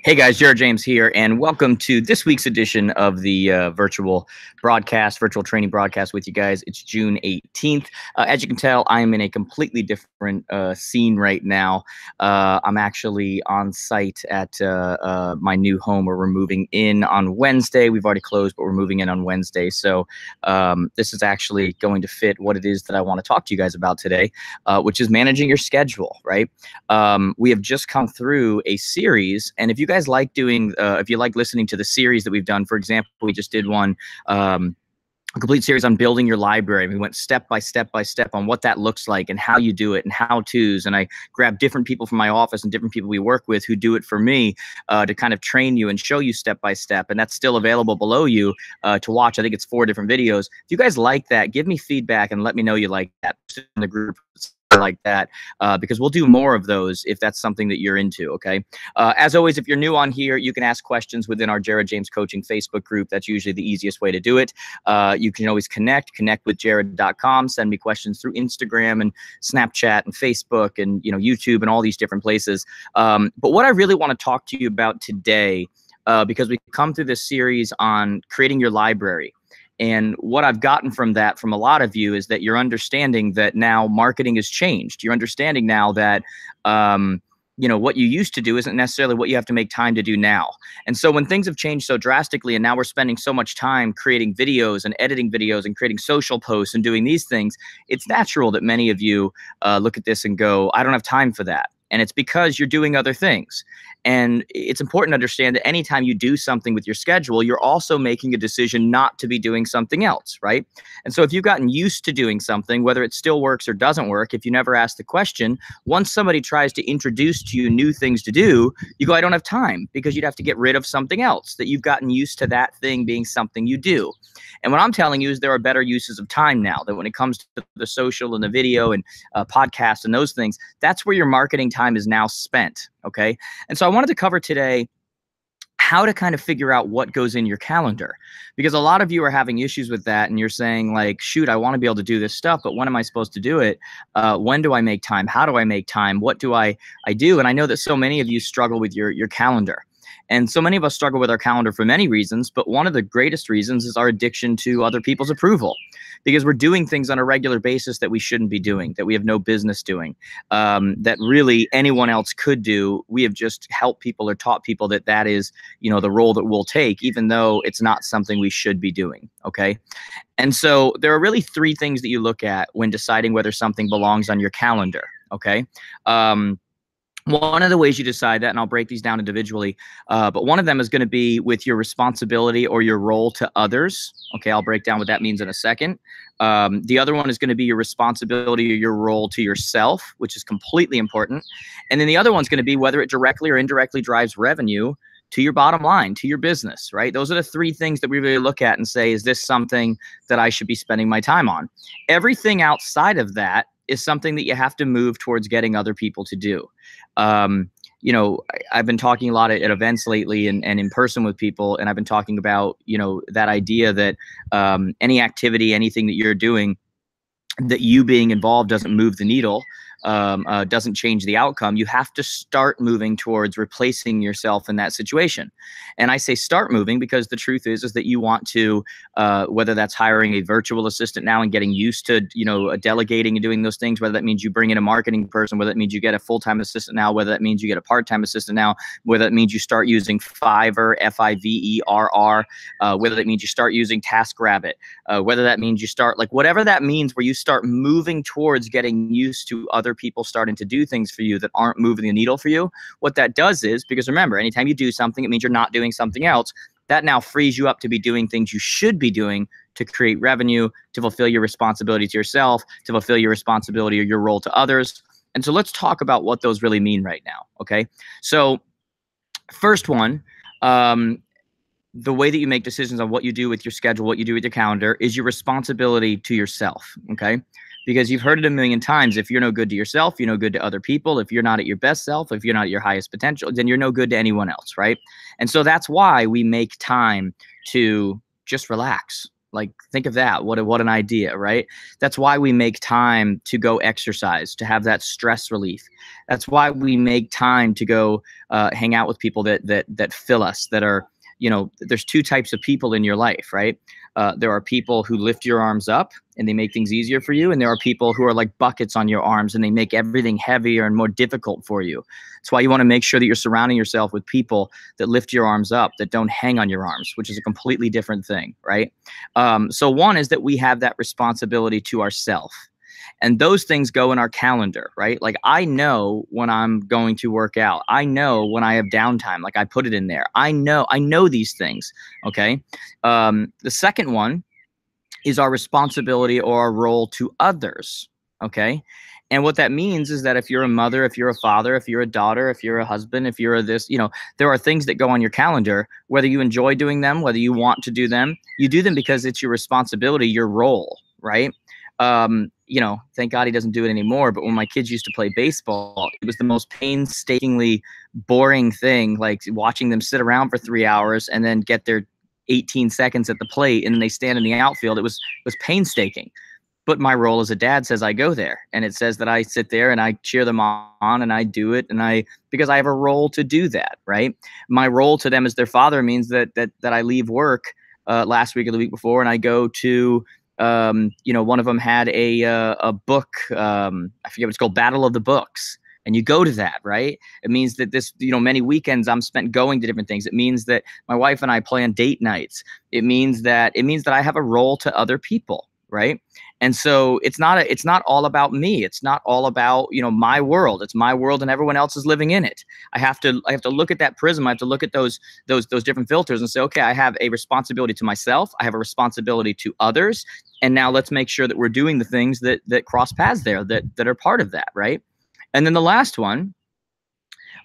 Hey guys, Jared James here, and welcome to this week's edition of the virtual training broadcast with you guys. It's June 18th. As you can tell, I am in a completely different scene right now. I'm actually on site at my new home where we're moving in on Wednesday. We've already closed, but we're moving in on Wednesday. So this is actually going to fit what it is that I want to talk to you guys about today, which is managing your schedule, right? We have just come through a series, and if you guys like doing, if you like listening to the series that we've done, for example, we just did one, a complete series on building your library. We went step by step on what that looks like and how you do it and how-tos. And I grabbed different people from my office and different people we work with who do it for me to kind of train you and show you step by step. And that's still available below you to watch. I think it's 4 different videos. If you guys like that, give me feedback and let me know you like that in the group like that, because we'll do more of those if that's something that you're into. Okay. As always, if you're new on here, you can ask questions within our Jared James Coaching Facebook group. That's usually the easiest way to do it. You can always connect with jared.com, send me questions through Instagram and Snapchat and Facebook and YouTube and all these different places. But what I really want to talk to you about today, because we come through this series on creating your library. And what I've gotten from that, from a lot of you, is that you're understanding that now marketing has changed. You're understanding now that, what you used to do isn't necessarily what you have to make time to do now. And so when things have changed so drastically, and now we're spending so much time creating videos and editing videos and creating social posts and doing these things, it's natural that many of you look at this and go, I don't have time for that. And it's because you're doing other things. And it's important to understand that anytime you do something with your schedule, you're also making a decision not to be doing something else, right? And so if you've gotten used to doing something, whether it still works or doesn't work, if you never ask the question, once somebody tries to introduce to you new things to do, you go, I don't have time, because you'd have to get rid of something else that you've gotten used to that thing being something you do. And what I'm telling you is there are better uses of time now, that when it comes to the social and the video and podcasts and those things, that's where your marketing time is now spent. Okay. And so I wanted to cover today how to kind of figure out what goes in your calendar, because a lot of you are having issues with that. And you're saying like, shoot, I want to be able to do this stuff, but when am I supposed to do it? When do I make time? How do I make time? What do I do? And I know that so many of you struggle with your calendar. And so many of us struggle with our calendar for many reasons, but one of the greatest reasons is our addiction to other people's approval, because we're doing things on a regular basis that we shouldn't be doing, that we have no business doing, that really anyone else could do. We have just helped people or taught people that that is, the role that we'll take, even though it's not something we should be doing. Okay. And so there are really 3 things that you look at when deciding whether something belongs on your calendar. Okay. One of the ways you decide that, and I'll break these down individually, but one of them is going to be with your responsibility or your role to others. Okay, I'll break down what that means in a second. The other one is going to be your responsibility or your role to yourself, which is completely important. And then the other one's going to be whether it directly or indirectly drives revenue to your bottom line, to your business, right? Those are the 3 things that we really look at and say, is this something that I should be spending my time on? Everything outside of that is something that you have to move towards getting other people to do. I've been talking a lot at events lately and in person with people, and I've been talking about, that idea that any activity, anything that you're doing, that you being involved doesn't move the needle, doesn't change the outcome. You have to start moving towards replacing yourself in that situation. And I say start moving because the truth is that you want to, whether that's hiring a virtual assistant now and getting used to, delegating and doing those things, whether that means you bring in a marketing person, whether that means you get a full-time assistant now, whether that means you get a part-time assistant now, whether that means you start using Fiverr, Fiverr, whether that means you start using TaskRabbit, whether that means you start, like, whatever that means, where you start moving towards getting used to other people starting to do things for you that aren't moving the needle for you. What that does is, because remember, anytime you do something, it means you're not doing something else. That now frees you up to be doing things you should be doing to create revenue, to fulfill your responsibility to yourself, to fulfill your responsibility or your role to others. And so let's talk about what those really mean right now. Okay. So first one, the way that you make decisions on what you do with your schedule, what you do with your calendar, is your responsibility to yourself. Okay. Because you've heard it a million times. If you're no good to yourself, you're no good to other people. If you're not at your best self, if you're not at your highest potential, then you're no good to anyone else, right? And so that's why we make time to just relax. Like, think of that. What an idea, right? That's why we make time to go exercise, to have that stress relief. That's why we make time to go hang out with people that fill us, that are, there's two types of people in your life, right? There are people who lift your arms up and they make things easier for you. And there are people who are like buckets on your arms and they make everything heavier and more difficult for you. That's why you want to make sure that you're surrounding yourself with people that lift your arms up, that don't hang on your arms, which is a completely different thing, right? So one is that we have that responsibility to ourselves. And those things go in our calendar, right? Like, I know when I'm going to work out. I know when I have downtime. Like, I put it in there. I know these things. Okay. The second one is our responsibility or our role to others. Okay. And what that means is that if you're a mother, if you're a father, if you're a daughter, if you're a husband, if you're this, there are things that go on your calendar, whether you enjoy doing them, whether you want to do them, you do them because it's your responsibility, your role, right? Thank God he doesn't do it anymore. But when my kids used to play baseball, it was the most painstakingly boring thing, like watching them sit around for 3 hours and then get their 18 seconds at the plate and then they stand in the outfield. It was painstaking. But my role as a dad says I go there, and it says that I sit there and I cheer them on and I do it, and because I have a role to do that, right? My role to them as their father means that I leave work last week or the week before and I go to one of them had a book, I forget what it's called, Battle of the Books. And you go to that, right? It means that this, many weekends I'm spent going to different things. It means that my wife and I plan date nights. It means that I have a role to other people, right? And so it's not all about me. It's not all about, my world. It's my world and everyone else is living in it. I have to look at that prism. I have to look at those different filters and say, okay, I have a responsibility to myself. I have a responsibility to others. And now let's make sure that we're doing the things that cross paths there, that are part of that, right? And then the last one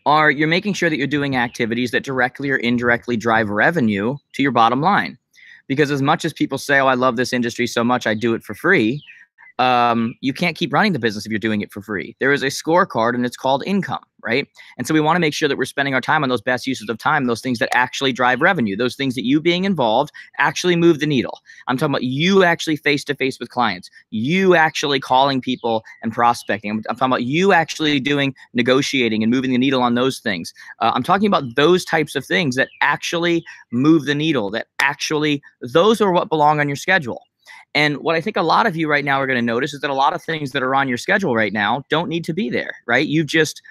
you're making sure that you're doing activities that directly or indirectly drive revenue to your bottom line. Because as much as people say, oh, I love this industry so much, I do it for free, you can't keep running the business if you're doing it for free. There is a scorecard and it's called income, right? And so we want to make sure that we're spending our time on those best uses of time, those things that actually drive revenue, those things that you being involved actually move the needle. I'm talking about you actually face-to-face with clients, you actually calling people and prospecting. I'm talking about you actually doing negotiating and moving the needle on those things. I'm talking about those types of things that actually move the needle, those are what belong on your schedule. And what I think a lot of you right now are going to notice is that a lot of things that are on your schedule right now don't need to be there, right? You've just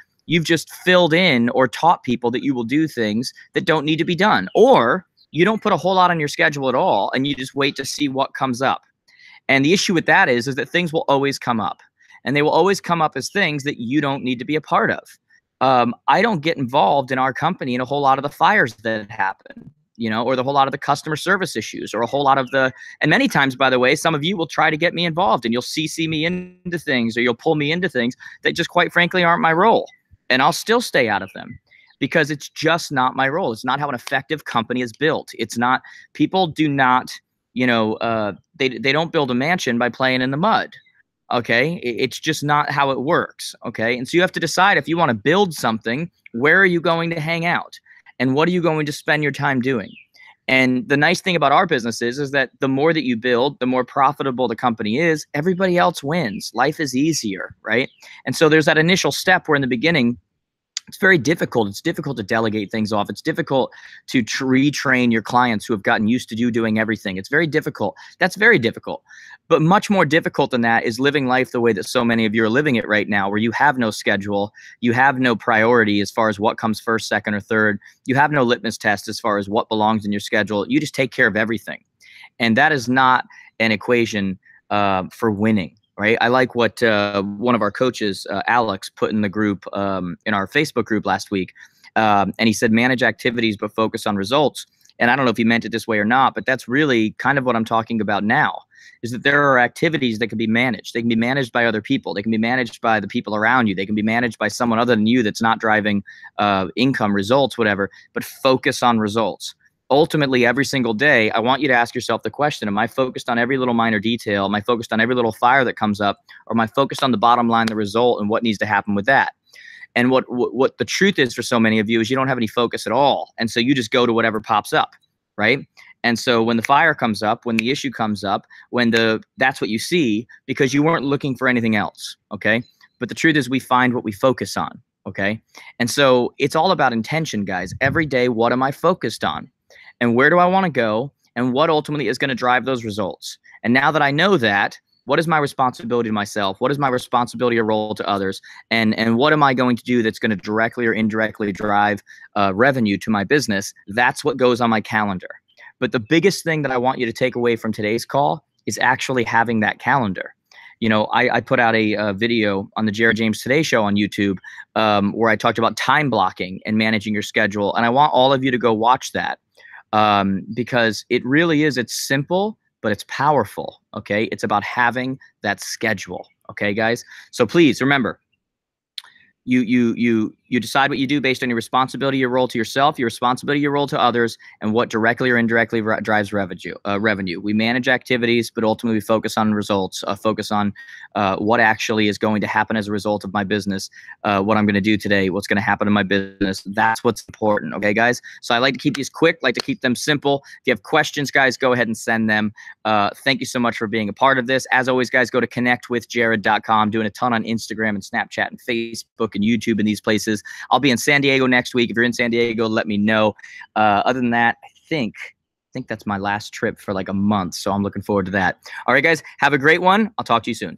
filled in or taught people that you will do things that don't need to be done, or you don't put a whole lot on your schedule at all and you just wait to see what comes up. And the issue with that is that things will always come up, and they will always come up as things that you don't need to be a part of. I don't get involved in our company in a whole lot of the fires that happen, or the whole lot of the customer service issues, or a whole lot of and many times, by the way, some of you will try to get me involved and you'll CC me into things, or you'll pull me into things that just quite frankly aren't my role. And I'll still stay out of them because it's just not my role. It's not how an effective company is built. It's not, people do not, they don't build a mansion by playing in the mud. Okay. It's just not how it works. Okay. And so you have to decide, if you want to build something, where are you going to hang out? And what are you going to spend your time doing? And the nice thing about our business is that the more that you build, the more profitable the company is, everybody else wins. Life is easier, right? And so there's that initial step where in the beginning, it's very difficult. It's difficult to delegate things off. It's difficult to retrain your clients who have gotten used to you doing everything. It's very difficult. That's very difficult. But much more difficult than that is living life the way that so many of you are living it right now, where you have no schedule, you have no priority as far as what comes first, second, or third. You have no litmus test as far as what belongs in your schedule. You just take care of everything. And that is not an equation for winning. Right. I like what one of our coaches, Alex, put in the group, in our Facebook group last week. And he said, manage activities, but focus on results. And I don't know if he meant it this way or not, but that's really kind of what I'm talking about now, is that there are activities that can be managed. They can be managed by other people. They can be managed by the people around you. They can be managed by someone other than you that's not driving income, results, whatever, but focus on results. Ultimately, every single day, I want you to ask yourself the question, am I focused on every little minor detail? Am I focused on every little fire that comes up? Or am I focused on the bottom line, the result, and what needs to happen with that? And what the truth is for so many of you is you don't have any focus at all. And so you just go to whatever pops up, right? And so when the fire comes up, when the issue comes up, that's what you see, because you weren't looking for anything else. Okay. But the truth is we find what we focus on. Okay. And so it's all about intention, guys. Every day, what am I focused on? And where do I want to go? And what ultimately is going to drive those results? And now that I know that, what is my responsibility to myself? What is my responsibility or role to others? And what am I going to do that's going to directly or indirectly drive revenue to my business? That's what goes on my calendar. But the biggest thing that I want you to take away from today's call is actually having that calendar. You know, I put out a video on the Jared James Today Show on YouTube where I talked about time blocking and managing your schedule. And I want all of you to go watch that because it really is. It's simple, but it's powerful. Okay. It's about having that schedule. Okay, guys. So please remember, you decide what you do based on your responsibility, your role to yourself, your responsibility, your role to others, and what directly or indirectly drives revenue. We manage activities, but ultimately we focus on results, focus on what actually is going to happen as a result of my business, what I'm going to do today, what's going to happen in my business. That's what's important. Okay, guys? So I like to keep these quick, like to keep them simple. If you have questions, guys, go ahead and send them. Thank you so much for being a part of this. As always, guys, go to connectwithjared.com, doing a ton on Instagram and Snapchat and Facebook and YouTube and these places. I'll be in San Diego next week. If you're in San Diego, let me know. Other than that, I think that's my last trip for like a month. So I'm looking forward to that. All right, guys, have a great one. I'll talk to you soon.